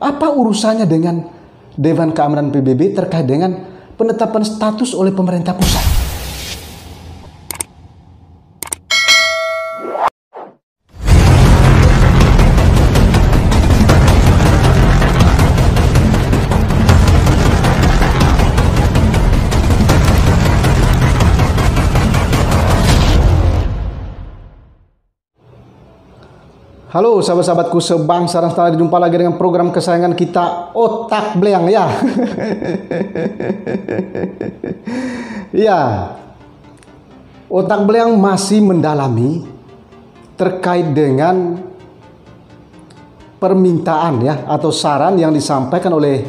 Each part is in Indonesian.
Apa urusannya dengan Dewan Keamanan PBB terkait dengan penetapan status oleh pemerintah pusat? Halo sahabat-sahabatku sebangsa dan setelah jumpa lagi dengan program kesayangan kita, Otak Bleang ya. Ya, Otak Bleang masih mendalami terkait dengan permintaan ya atau saran yang disampaikan oleh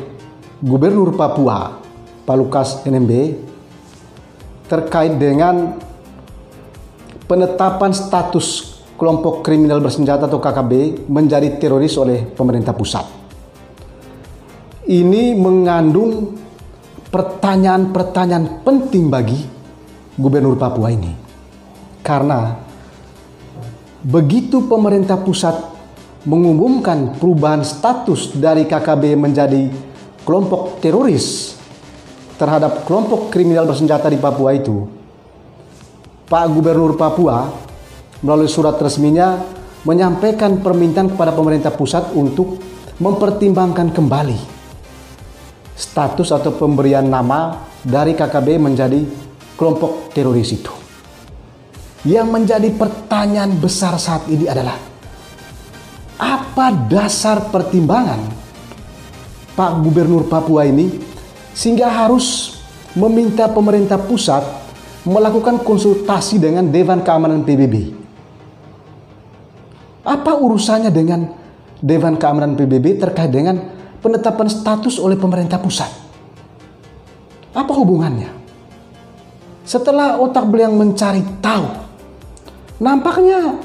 Gubernur Papua, Pak Lukas NMB, terkait dengan penetapan status kelompok kriminal bersenjata atau KKB menjadi teroris oleh pemerintah pusat. Ini mengandung pertanyaan-pertanyaan penting bagi Gubernur Papua ini. Karena begitu pemerintah pusat mengumumkan perubahan status dari KKB menjadi kelompok teroris terhadap kelompok kriminal bersenjata di Papua itu, Pak Gubernur Papua melalui surat resminya menyampaikan permintaan kepada pemerintah pusat untuk mempertimbangkan kembali status atau pemberian nama dari KKB menjadi kelompok teroris itu. Yang menjadi pertanyaan besar saat ini adalah, apa dasar pertimbangan Pak Gubernur Papua ini sehingga harus meminta pemerintah pusat melakukan konsultasi dengan Dewan Keamanan PBB? Apa urusannya dengan Dewan Keamanan PBB terkait dengan penetapan status oleh pemerintah pusat? Apa hubungannya? Setelah Otak Bleang mencari tahu, nampaknya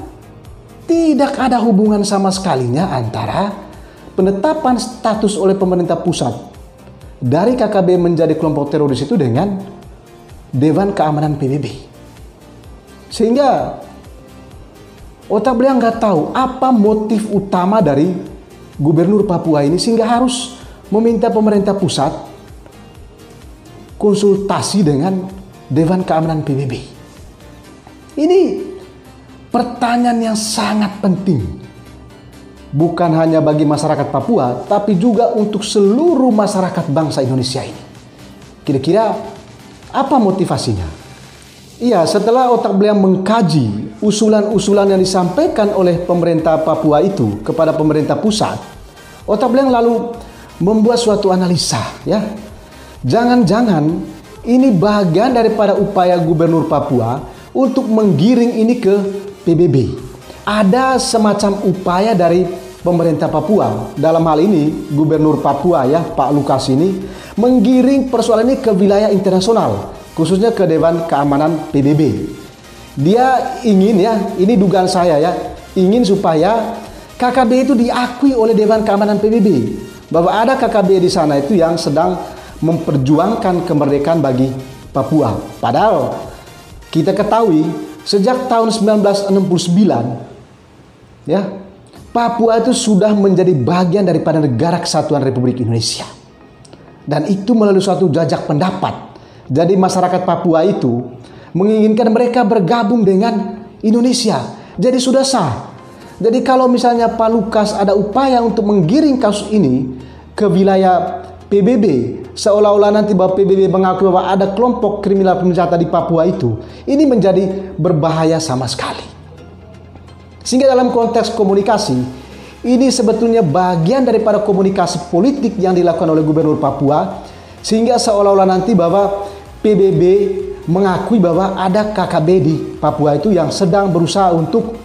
tidak ada hubungan sama sekalinya antara penetapan status oleh pemerintah pusat dari KKB menjadi kelompok teroris itu dengan Dewan Keamanan PBB. Sehingga Otak Bleang nggak tahu apa motif utama dari Gubernur Papua ini sehingga harus meminta pemerintah pusat konsultasi dengan Dewan Keamanan PBB. Ini pertanyaan yang sangat penting. Bukan hanya bagi masyarakat Papua, tapi juga untuk seluruh masyarakat bangsa Indonesia ini. Kira-kira apa motivasinya? Iya, setelah Otak Bleang mengkaji usulan-usulan yang disampaikan oleh pemerintah Papua itu kepada pemerintah pusat, Otak Bleang lalu membuat suatu analisa ya. Jangan-jangan ini bagian daripada upaya Gubernur Papua untuk menggiring ini ke PBB. Ada semacam upaya dari pemerintah Papua, dalam hal ini Gubernur Papua ya, Pak Lukas ini menggiring persoalan ini ke wilayah internasional, khususnya ke Dewan Keamanan PBB. Dia ingin ya, ini dugaan saya ya, ingin supaya KKB itu diakui oleh Dewan Keamanan PBB. Bahwa ada KKB di sana itu yang sedang memperjuangkan kemerdekaan bagi Papua. Padahal kita ketahui sejak tahun 1969 ya, Papua itu sudah menjadi bagian daripada Negara Kesatuan Republik Indonesia. Dan itu melalui suatu jajak pendapat. Jadi masyarakat Papua itu menginginkan mereka bergabung dengan Indonesia. Jadi sudah sah. Jadi kalau misalnya Pak Lukas ada upaya untuk menggiring kasus ini ke wilayah PBB, seolah-olah nanti bahwa PBB mengakui bahwa ada kelompok kriminal bersenjata di Papua itu, ini menjadi berbahaya sama sekali. Sehingga dalam konteks komunikasi, ini sebetulnya bagian daripada komunikasi politik yang dilakukan oleh Gubernur Papua, sehingga seolah-olah nanti bahwa PBB mengakui bahwa ada KKB di Papua itu yang sedang berusaha untuk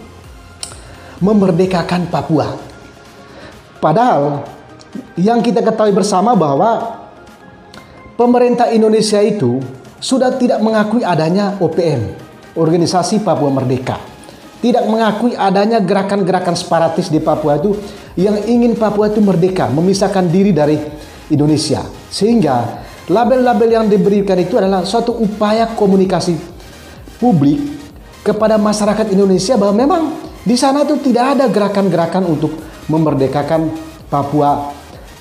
memerdekakan Papua. Padahal yang kita ketahui bersama bahwa pemerintah Indonesia itu sudah tidak mengakui adanya OPM, Organisasi Papua Merdeka. Tidak mengakui adanya gerakan-gerakan separatis di Papua itu yang ingin Papua itu merdeka, memisahkan diri dari Indonesia. Sehingga label-label yang diberikan itu adalah suatu upaya komunikasi publik kepada masyarakat Indonesia bahwa memang di sana itu tidak ada gerakan-gerakan untuk memerdekakan Papua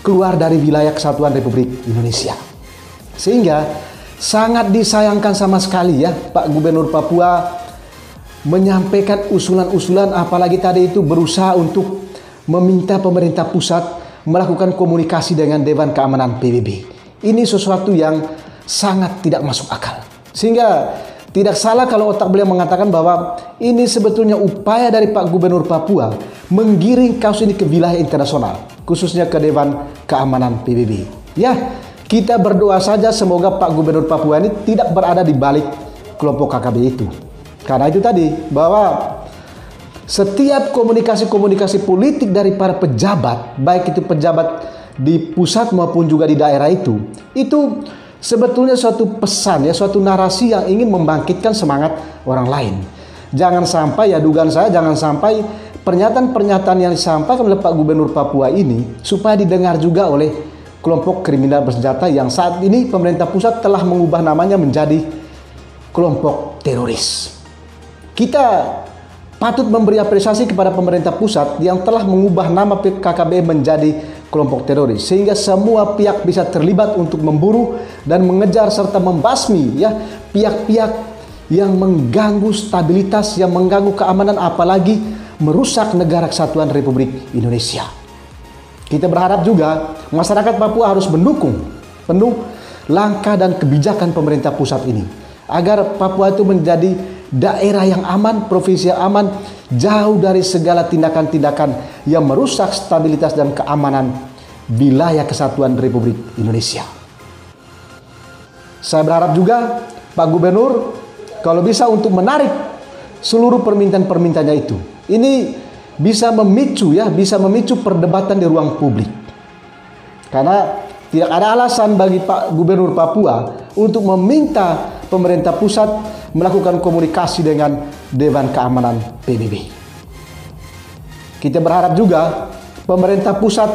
keluar dari wilayah kesatuan Republik Indonesia. Sehingga sangat disayangkan sama sekali ya Pak Gubernur Papua menyampaikan usulan-usulan, apalagi tadi itu berusaha untuk meminta pemerintah pusat melakukan komunikasi dengan Dewan Keamanan PBB. Ini sesuatu yang sangat tidak masuk akal. Sehingga tidak salah kalau otak beliau mengatakan bahwa ini sebetulnya upaya dari Pak Gubernur Papua menggiring kasus ini ke wilayah internasional, khususnya ke Dewan Keamanan PBB. Ya, kita berdoa saja semoga Pak Gubernur Papua ini tidak berada di balik kelompok KKB itu. Karena itu tadi, bahwa setiap komunikasi-komunikasi politik dari para pejabat, baik itu pejabat di pusat maupun juga di daerah itu sebetulnya suatu pesan ya, suatu narasi yang ingin membangkitkan semangat orang lain. Jangan sampai ya, dugaan saya jangan sampai pernyataan-pernyataan yang disampaikan oleh Pak Gubernur Papua ini supaya didengar juga oleh kelompok kriminal bersenjata yang saat ini pemerintah pusat telah mengubah namanya menjadi kelompok teroris. Kita patut memberi apresiasi kepada pemerintah pusat yang telah mengubah nama KKB menjadi kelompok teroris, sehingga semua pihak bisa terlibat untuk memburu dan mengejar serta membasmi ya pihak-pihak yang mengganggu stabilitas, yang mengganggu keamanan, apalagi merusak negara kesatuan Republik Indonesia. Kita berharap juga masyarakat Papua harus mendukung penuh langkah dan kebijakan pemerintah pusat ini agar Papua itu menjadi daerah yang aman, provinsi yang aman, jauh dari segala tindakan-tindakan yang merusak stabilitas dan keamanan wilayah kesatuan Republik Indonesia. Saya berharap juga Pak Gubernur kalau bisa untuk menarik seluruh permintaan-permintaannya itu. Ini bisa memicu perdebatan di ruang publik. Karena tidak ada alasan bagi Pak Gubernur Papua untuk meminta pemerintah pusat melakukan komunikasi dengan Dewan Keamanan PBB. Kita berharap juga pemerintah pusat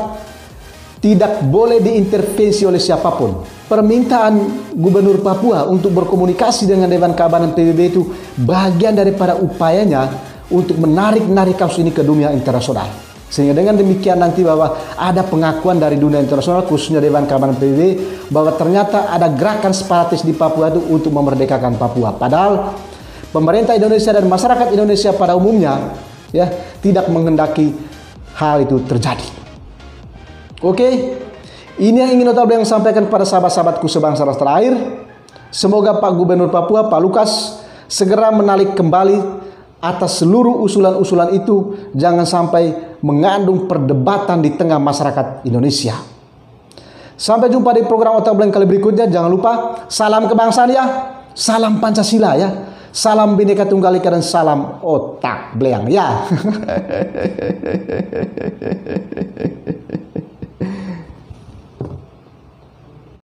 tidak boleh diintervensi oleh siapapun. Permintaan Gubernur Papua untuk berkomunikasi dengan Dewan Keamanan PBB itu bagian daripada upayanya untuk menarik kasus ini ke dunia internasional. Sehingga dengan demikian nanti bahwa ada pengakuan dari dunia internasional, khususnya Dewan Keamanan PBB, bahwa ternyata ada gerakan separatis di Papua itu untuk memerdekakan Papua. Padahal pemerintah Indonesia dan masyarakat Indonesia pada umumnya ya tidak menghendaki hal itu terjadi. Oke, ini yang ingin Otak Beliau sampaikan kepada sahabat-sahabatku sebangsa dan setanah air. Semoga Pak Gubernur Papua, Pak Lukas, segera menarik kembali atas seluruh usulan-usulan itu, jangan sampai mengandung perdebatan di tengah masyarakat Indonesia. Sampai jumpa di program Otak Blank kali berikutnya. Jangan lupa salam kebangsaan ya, salam Pancasila ya, salam Bhinneka Tunggal Ika dan salam Otak Blank ya.